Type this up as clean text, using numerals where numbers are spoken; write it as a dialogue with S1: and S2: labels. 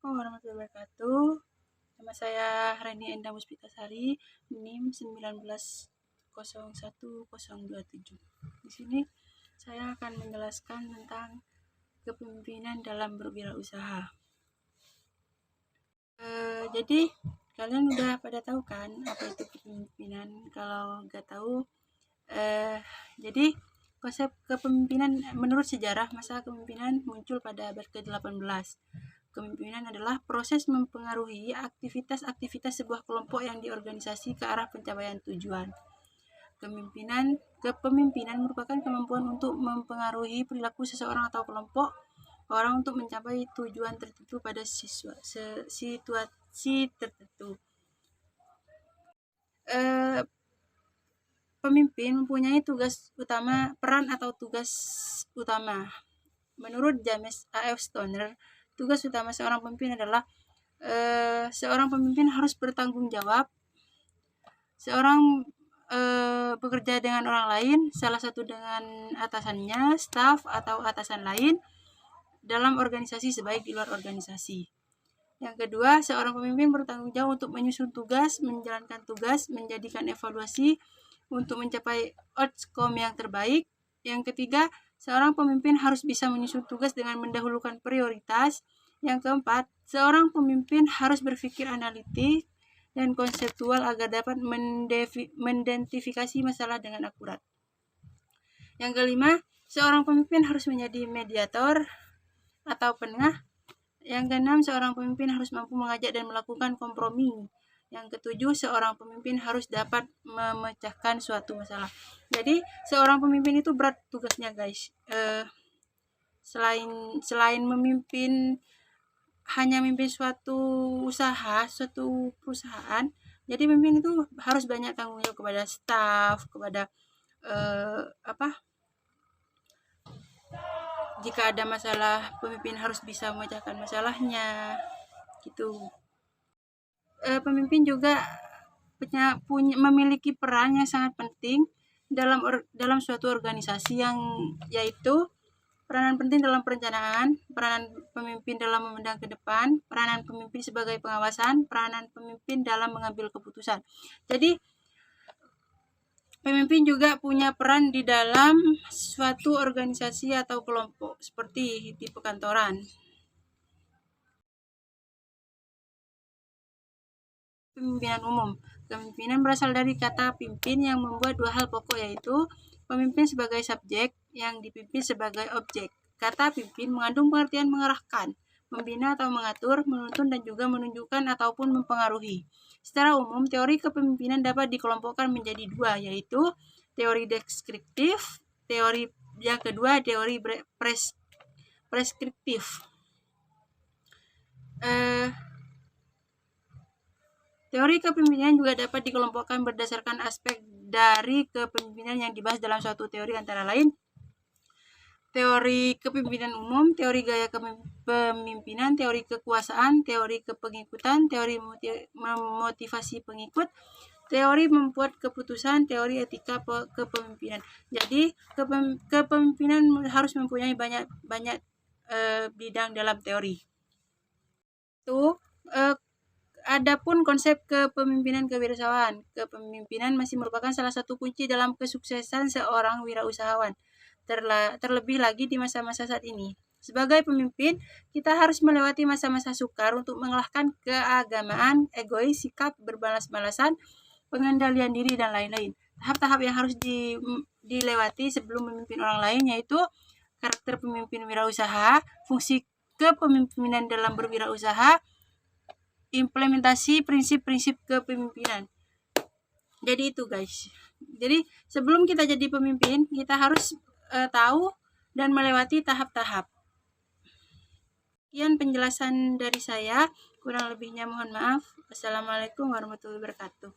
S1: Assalamualaikum warahmatullahi wabarakatuh. Nama saya Reni Endang Puspitasari, NIM 1901027. Di sini saya akan menjelaskan tentang kepemimpinan dalam berwirausaha. Jadi kalian udah pada tahu kan apa itu kepemimpinan? Kalau nggak tahu, jadi konsep kepemimpinan menurut sejarah, masa kepemimpinan muncul pada abad ke-18. Kepemimpinan adalah proses mempengaruhi aktivitas-aktivitas sebuah kelompok yang diorganisasi ke arah pencapaian tujuan. Kepemimpinan merupakan kemampuan untuk mempengaruhi perilaku seseorang atau kelompok orang untuk mencapai tujuan tertentu pada situasi tertentu. Pemimpin mempunyai peran atau tugas utama. Menurut James A.F. Stoner, tugas utama seorang pemimpin adalah seorang pemimpin harus bertanggung jawab. Seorang bekerja dengan orang lain, salah satu dengan atasannya, staf atau atasan lain dalam organisasi sebaik di luar organisasi. Yang kedua, seorang pemimpin bertanggung jawab untuk menyusun tugas, menjalankan tugas, menjadikan evaluasi untuk mencapai outcome yang terbaik. Yang ketiga, seorang pemimpin harus bisa menyusun tugas dengan mendahulukan prioritas. Yang keempat, seorang pemimpin harus berpikir analitik dan konseptual agar dapat mengidentifikasi masalah dengan akurat. Yang kelima, seorang pemimpin harus menjadi mediator atau penengah. Yang keenam, seorang pemimpin harus mampu mengajak dan melakukan kompromi. Yang ketujuh, seorang pemimpin harus dapat memecahkan suatu masalah. Jadi, seorang pemimpin itu berat tugasnya, guys. Selain memimpin, hanya memimpin suatu usaha, suatu perusahaan, jadi pemimpin itu harus banyak tanggung jawab kepada staf, kepada jika ada masalah, pemimpin harus bisa memecahkan masalahnya, gitu. Pemimpin juga memiliki peran yang sangat penting dalam suatu organisasi, yang yaitu peranan penting dalam perencanaan, peranan pemimpin dalam memandang ke depan, peranan pemimpin sebagai pengawasan, peranan pemimpin dalam mengambil keputusan. Jadi pemimpin juga punya peran di dalam suatu organisasi atau kelompok, seperti di perkantoran. Pemimpinan umum. Kepemimpinan berasal dari kata pimpin yang membuat dua hal pokok, yaitu pemimpin sebagai subjek, yang dipimpin sebagai objek. Kata pimpin mengandung pengertian mengarahkan, membina atau mengatur, menuntun dan juga menunjukkan ataupun mempengaruhi. Secara umum, teori kepemimpinan dapat dikelompokkan menjadi dua, yaitu teori deskriptif, teori yang kedua teori preskriptif. Teori kepemimpinan juga dapat dikelompokkan berdasarkan aspek dari kepemimpinan yang dibahas dalam suatu teori, antara lain teori kepemimpinan umum, teori gaya kepemimpinan, teori kekuasaan, teori kepengikutan, teori memotivasi pengikut, teori membuat keputusan, teori etika kepemimpinan. Jadi kepemimpinan harus mempunyai banyak bidang dalam teori. Adapun konsep kepemimpinan kewirausahaan. Kepemimpinan masih merupakan salah satu kunci dalam kesuksesan seorang wirausahawan. Terlebih lagi di masa-masa saat ini. Sebagai pemimpin, kita harus melewati masa-masa sukar untuk mengalahkan keagamaan, egois, sikap berbalas-balasan, pengendalian diri, dan lain-lain. Tahap-tahap yang harus dilewati sebelum memimpin orang lain, yaitu karakter pemimpin wirausaha, fungsi kepemimpinan dalam berwirausaha, implementasi prinsip-prinsip kepemimpinan. Jadi itu, guys. Jadi sebelum kita jadi pemimpin, kita harus tahu dan melewati tahap-tahap. Sekian penjelasan dari saya, kurang lebihnya mohon maaf. Wassalamualaikum warahmatullahi wabarakatuh.